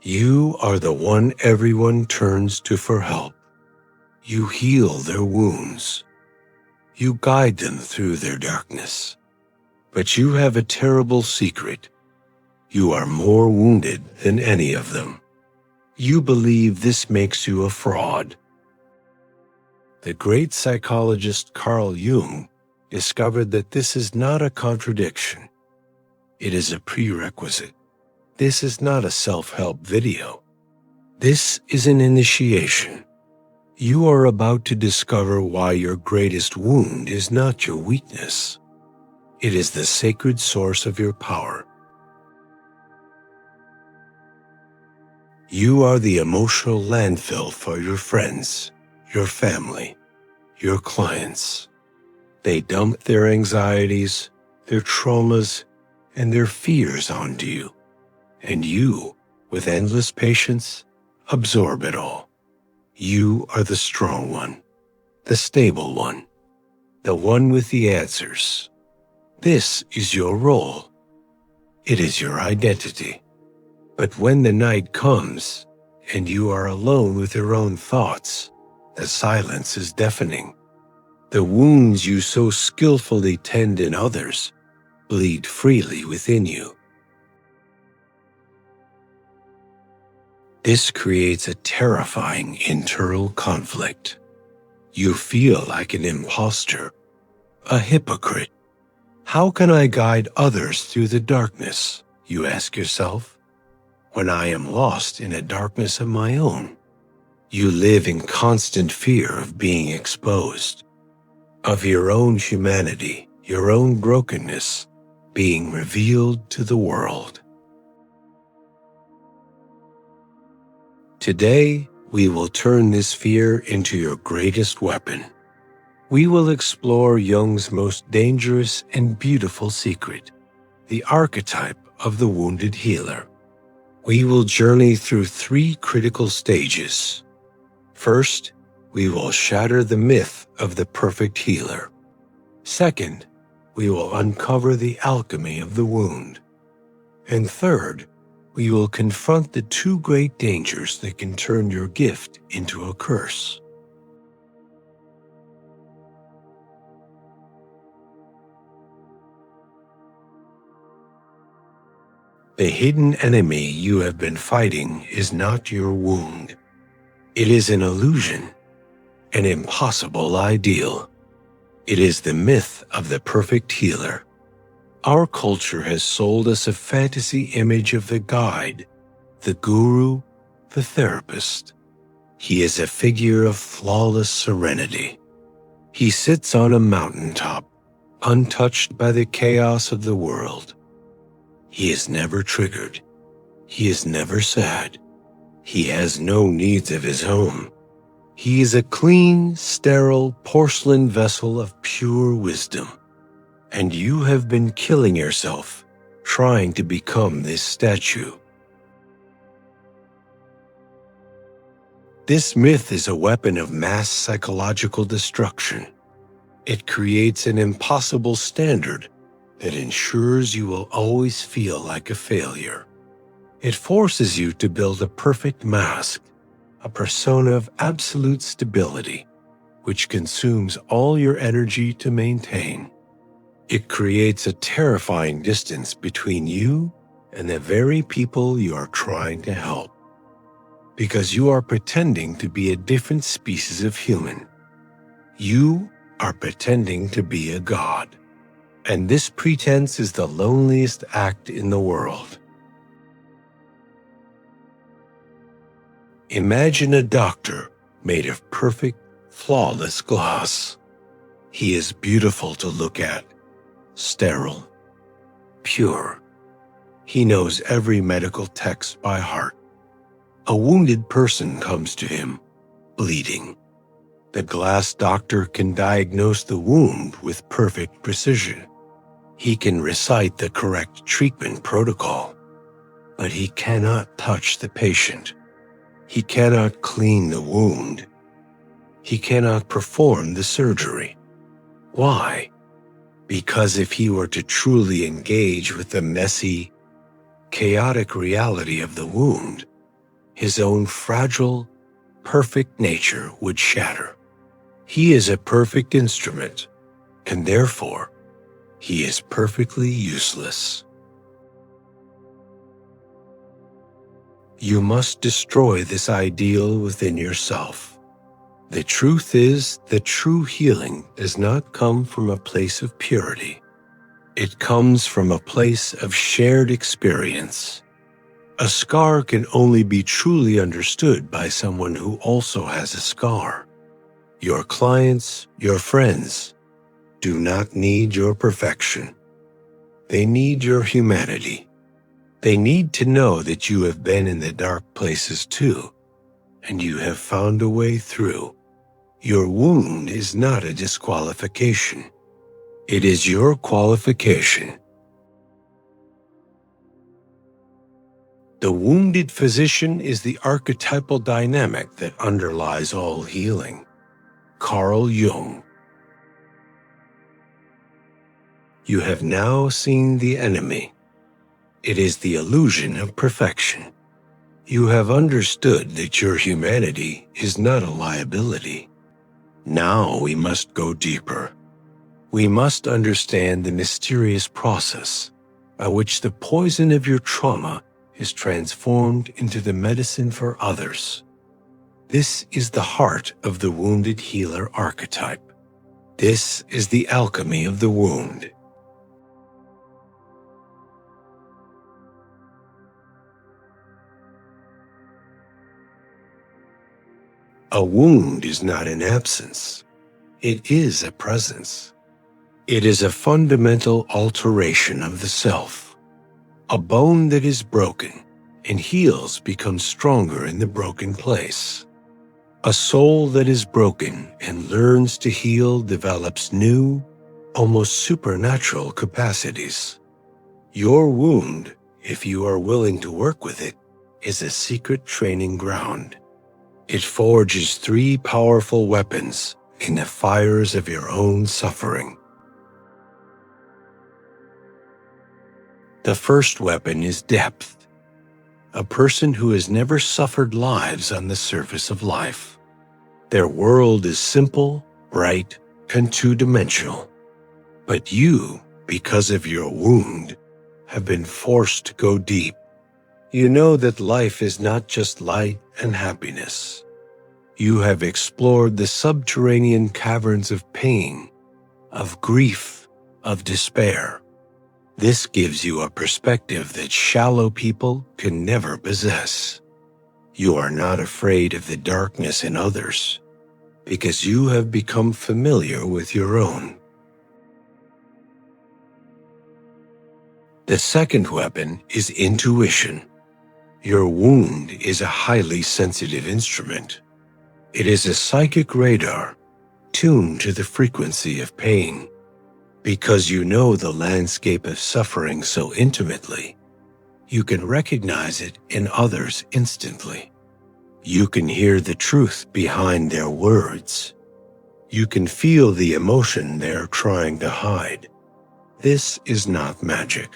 You are the one everyone turns to for help. You heal their wounds. You guide them through their darkness. But you have a terrible secret. You are more wounded than any of them. You believe this makes you a fraud. The great psychologist Carl Jung discovered that this is not a contradiction. It is a prerequisite. This is not a self-help video. This is an initiation. You are about to discover why your greatest wound is not your weakness. It is the sacred source of your power. You are the emotional landfill for your friends, your family, your clients. They dump their anxieties, their traumas, and their fears onto you. And you, with endless patience, absorb it all. You are the strong one, the stable one, the one with the answers. This is your role. It is your identity. But when the night comes, and you are alone with your own thoughts, the silence is deafening. The wounds you so skillfully tend in others bleed freely within you. This creates a terrifying internal conflict. You feel like an imposter, a hypocrite. How can I guide others through the darkness, you ask yourself, when I am lost in a darkness of my own? You live in constant fear of being exposed, of your own humanity, your own brokenness, being revealed to the world. Today, we will turn this fear into your greatest weapon. We will explore Jung's most dangerous and beautiful secret, the archetype of the wounded healer. We will journey through 3 critical stages. First, we will shatter the myth of the perfect healer. Second, we will uncover the alchemy of the wound. And third, we will confront the 2 great dangers that can turn your gift into a curse. The hidden enemy you have been fighting is not your wound. It is an illusion, an impossible ideal. It is the myth of the perfect healer. Our culture has sold us a fantasy image of the guide, the guru, the therapist. He is a figure of flawless serenity. He sits on a mountaintop, untouched by the chaos of the world. He is never triggered. He is never sad. He has no needs of his own. He is a clean, sterile porcelain vessel of pure wisdom. And you have been killing yourself trying to become this statue. This myth is a weapon of mass psychological destruction. It creates an impossible standard that ensures you will always feel like a failure. It forces you to build a perfect mask, a persona of absolute stability, which consumes all your energy to maintain. It creates a terrifying distance between you and the very people you are trying to help, because you are pretending to be a different species of human. You are pretending to be a god. And this pretense is the loneliest act in the world. Imagine a doctor made of perfect, flawless glass. He is beautiful to look at, sterile, pure. He knows every medical text by heart. A wounded person comes to him, bleeding. The glass doctor can diagnose the wound with perfect precision. He can recite the correct treatment protocol, but he cannot touch the patient. He cannot clean the wound. He cannot perform the surgery. Why? Because if he were to truly engage with the messy, chaotic reality of the wound, his own fragile, perfect nature would shatter. He is a perfect instrument, and therefore, he is perfectly useless. You must destroy this ideal within yourself. The truth is that true healing does not come from a place of purity. It comes from a place of shared experience. A scar can only be truly understood by someone who also has a scar. Your clients, your friends, do not need your perfection. They need your humanity. They need to know that you have been in the dark places too, and you have found a way through. Your wound is not a disqualification. It is your qualification. The wounded physician is the archetypal dynamic that underlies all healing. Carl Jung. You have now seen the enemy. It is the illusion of perfection. You have understood that your humanity is not a liability. Now we must go deeper. We must understand the mysterious process by which the poison of your trauma is transformed into the medicine for others. This is the heart of the wounded healer archetype. This is the alchemy of the wound. A wound is not an absence. It is a presence. It is a fundamental alteration of the self. A bone that is broken and heals becomes stronger in the broken place. A soul that is broken and learns to heal develops new, almost supernatural capacities. Your wound, if you are willing to work with it, is a secret training ground. It forges 3 powerful weapons in the fires of your own suffering. The first weapon is depth. A person who has never suffered lives on the surface of life. Their world is simple, bright, and two-dimensional. But you, because of your wound, have been forced to go deep. You know that life is not just light and happiness. You have explored the subterranean caverns of pain, of grief, of despair. This gives you a perspective that shallow people can never possess. You are not afraid of the darkness in others, because you have become familiar with your own. The second weapon is intuition. Your wound is a highly sensitive instrument. It is a psychic radar tuned to the frequency of pain. Because you know the landscape of suffering so intimately, you can recognize it in others instantly. You can hear the truth behind their words. You can feel the emotion they're trying to hide. This is not magic.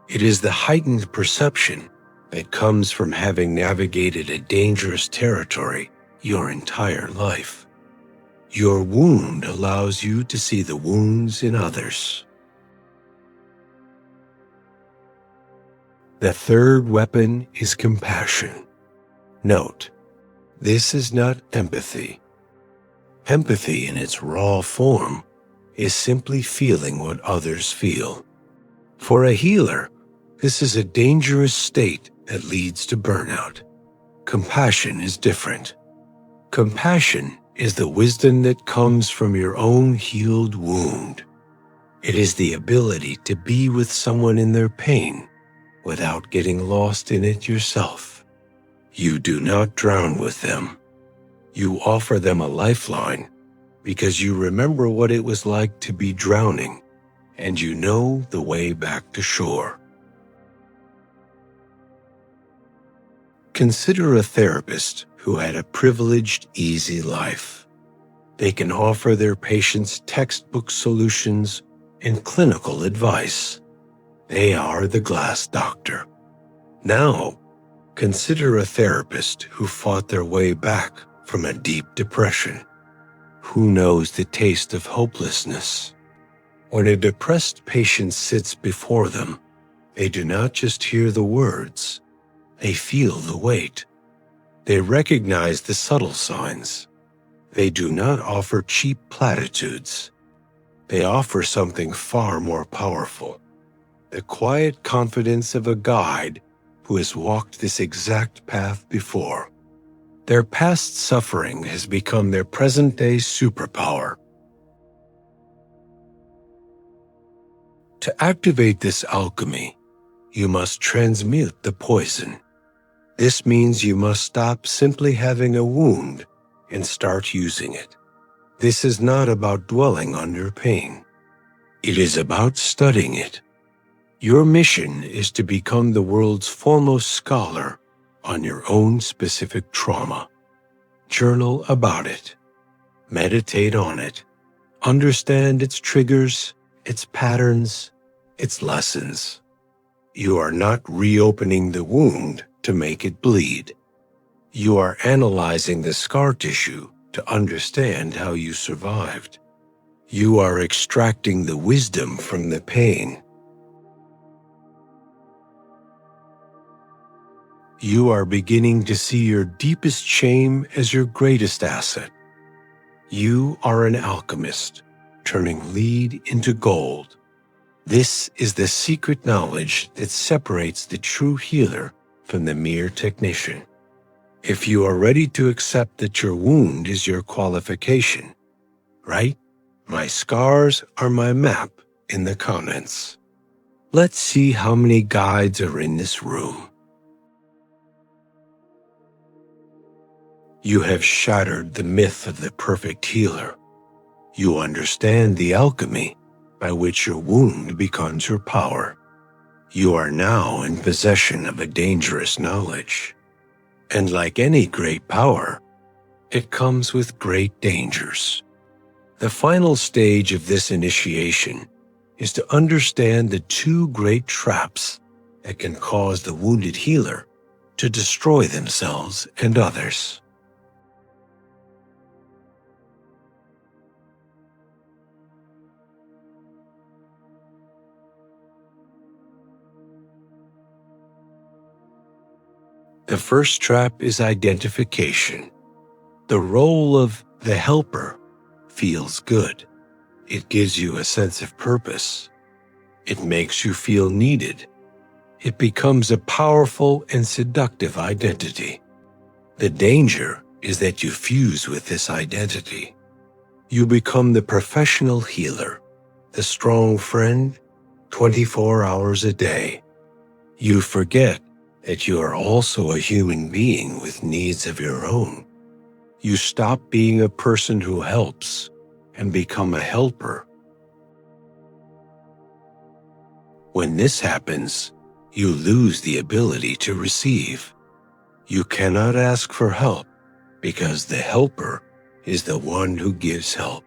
It is the heightened perception that comes from having navigated a dangerous territory your entire life. Your wound allows you to see the wounds in others. The third weapon is compassion. Note, this is not empathy. Empathy in its raw form is simply feeling what others feel. For a healer, this is a dangerous state that leads to burnout. Compassion is different. Compassion is the wisdom that comes from your own healed wound. It is the ability to be with someone in their pain without getting lost in it yourself. You do not drown with them. You offer them a lifeline because you remember what it was like to be drowning and you know the way back to shore. Consider a therapist who had a privileged, easy life. They can offer their patients textbook solutions and clinical advice. They are the glass doctor. Now, Consider a therapist who fought their way back from a deep depression. Who knows the taste of hopelessness? When a depressed patient sits before them, they do not just hear the words, they feel the weight. They recognize the subtle signs. They do not offer cheap platitudes. They offer something far more powerful, the quiet confidence of a guide who has walked this exact path before. Their past suffering has become their present-day superpower. To activate this alchemy, you must transmute the poison. This means you must stop simply having a wound and start using it. This is not about dwelling on your pain. It is about studying it. Your mission is to become the world's foremost scholar on your own specific trauma. Journal about it. Meditate on it. Understand its triggers, its patterns, its lessons. You are not reopening the wound to make it bleed. You are analyzing the scar tissue to understand how you survived. You are extracting the wisdom from the pain. You are beginning to see your deepest shame as your greatest asset. You are an alchemist, turning lead into gold. This is the secret knowledge that separates the true healer from the mere technician. If you are ready to accept that your wound is your qualification, write, "My scars are my map," in the comments. Let's see how many guides are in this room. You have shattered the myth of the perfect healer. You understand the alchemy by which your wound becomes your power. You are now in possession of a dangerous knowledge. And like any great power, it comes with great dangers. The final stage of this initiation is to understand the two great traps that can cause the wounded healer to destroy themselves and others. The first trap is identification. The role of the helper feels good. It gives you a sense of purpose. It makes you feel needed. It becomes a powerful and seductive identity. The danger is that you fuse with this identity. You become the professional healer, the strong friend, 24 hours a day. You forget that you are also a human being with needs of your own. You stop being a person who helps and become a helper. When this happens, you lose the ability to receive. You cannot ask for help because the helper is the one who gives help.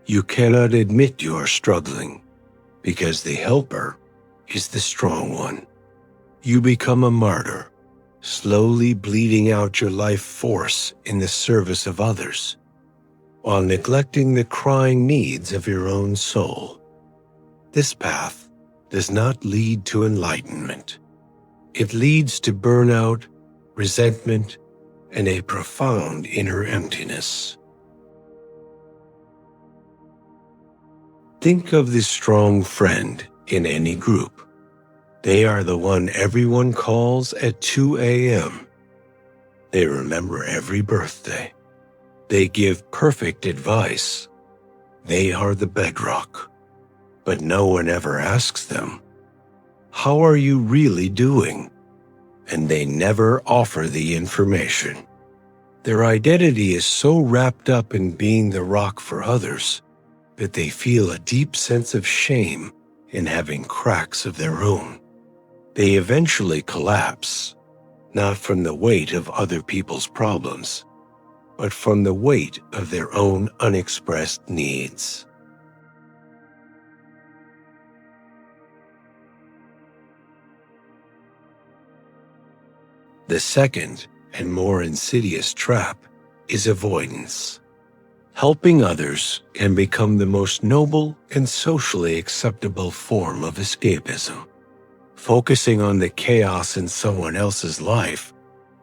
You cannot admit you are struggling because the helper is the strong one. You become a martyr, slowly bleeding out your life force in the service of others, while neglecting the crying needs of your own soul. This path does not lead to enlightenment. It leads to burnout, resentment, and a profound inner emptiness. Think of the strong friend in any group. They are the one everyone calls at 2 a.m. They remember every birthday. They give perfect advice. They are the bedrock. But no one ever asks them, "How are you really doing?" And they never offer the information. Their identity is so wrapped up in being the rock for others that they feel a deep sense of shame in having cracks of their own. They eventually collapse, not from the weight of other people's problems, but from the weight of their own unexpressed needs. The second and more insidious trap is avoidance. Helping others can become the most noble and socially acceptable form of escapism. Focusing on the chaos in someone else's life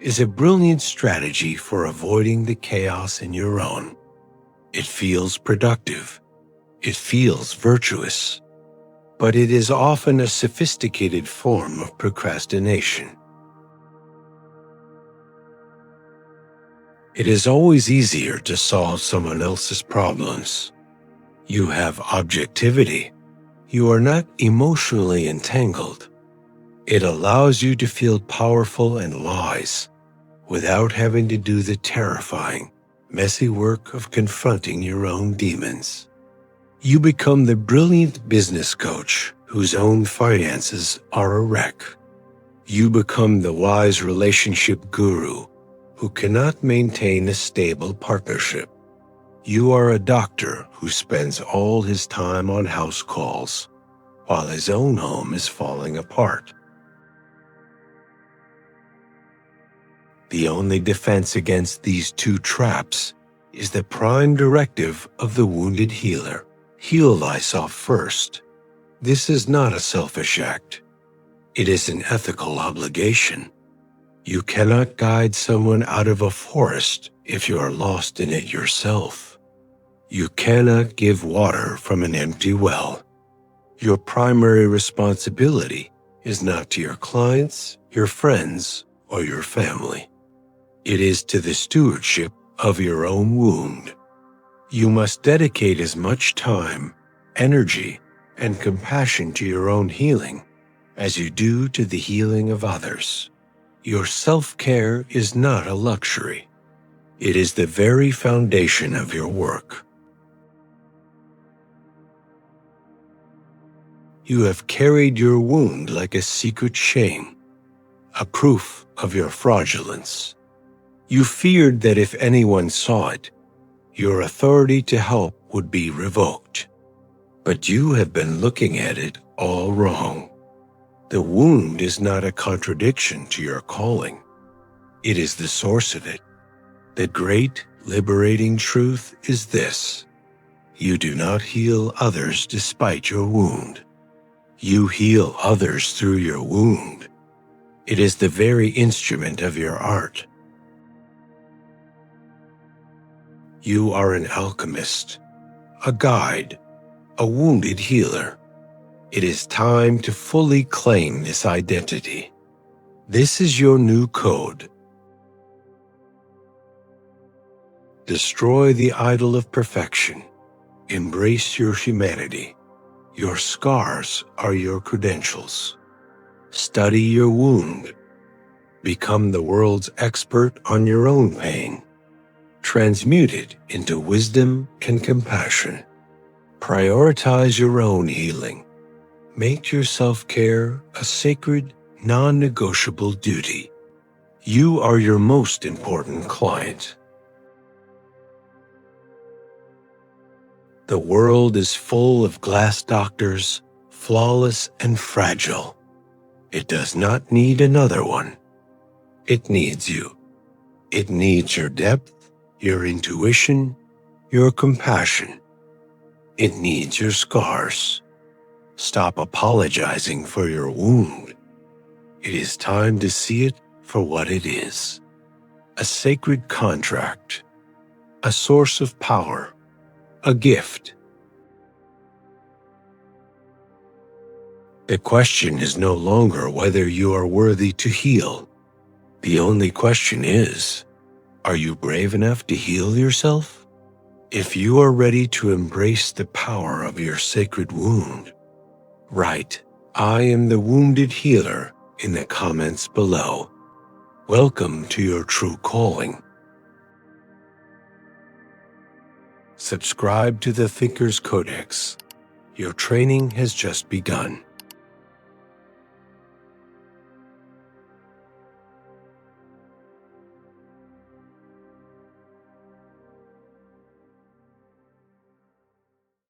is a brilliant strategy for avoiding the chaos in your own. It feels productive. It feels virtuous. But it is often a sophisticated form of procrastination. It is always easier to solve someone else's problems. You have objectivity. You are not emotionally entangled. It allows you to feel powerful and wise without having to do the terrifying, messy work of confronting your own demons. You become the brilliant business coach whose own finances are a wreck. You become the wise relationship guru who cannot maintain a stable partnership. You are a doctor who spends all his time on house calls while his own home is falling apart. The only defense against these two traps is the prime directive of the wounded healer. Heal thyself first. This is not a selfish act. It is an ethical obligation. You cannot guide someone out of a forest if you are lost in it yourself. You cannot give water from an empty well. Your primary responsibility is not to your clients, your friends, or your family. It is to the stewardship of your own wound. You must dedicate as much time, energy, and compassion to your own healing as you do to the healing of others. Your self-care is not a luxury. It is the very foundation of your work. You have carried your wound like a secret shame, a proof of your fraudulence. You feared that if anyone saw it, your authority to help would be revoked. But you have been looking at it all wrong. The wound is not a contradiction to your calling. It is the source of it. The great liberating truth is this: you do not heal others despite your wound. You heal others through your wound. It is the very instrument of your art. You are an alchemist, a guide, a wounded healer. It is time to fully claim this identity. This is your new code. Destroy the idol of perfection. Embrace your humanity. Your scars are your credentials. Study your wound. Become the world's expert on your own pain. Transmute it into wisdom and compassion. Prioritize your own healing. Make your self-care a sacred, non-negotiable duty. You are your most important client. The world is full of glass doctors, flawless and fragile. It does not need another one. It needs you. It needs your depth, your intuition, your compassion. It needs your scars. Stop apologizing for your wound. It is time to see it for what it is: a sacred contract, a source of power, a gift. The question is no longer whether you are worthy to heal. The only question is, are you brave enough to heal yourself? If you are ready to embrace the power of your sacred wound, write, "I am the wounded healer," in the comments below. Welcome to your true calling. Subscribe to the Thinker's Codex. Your training has just begun.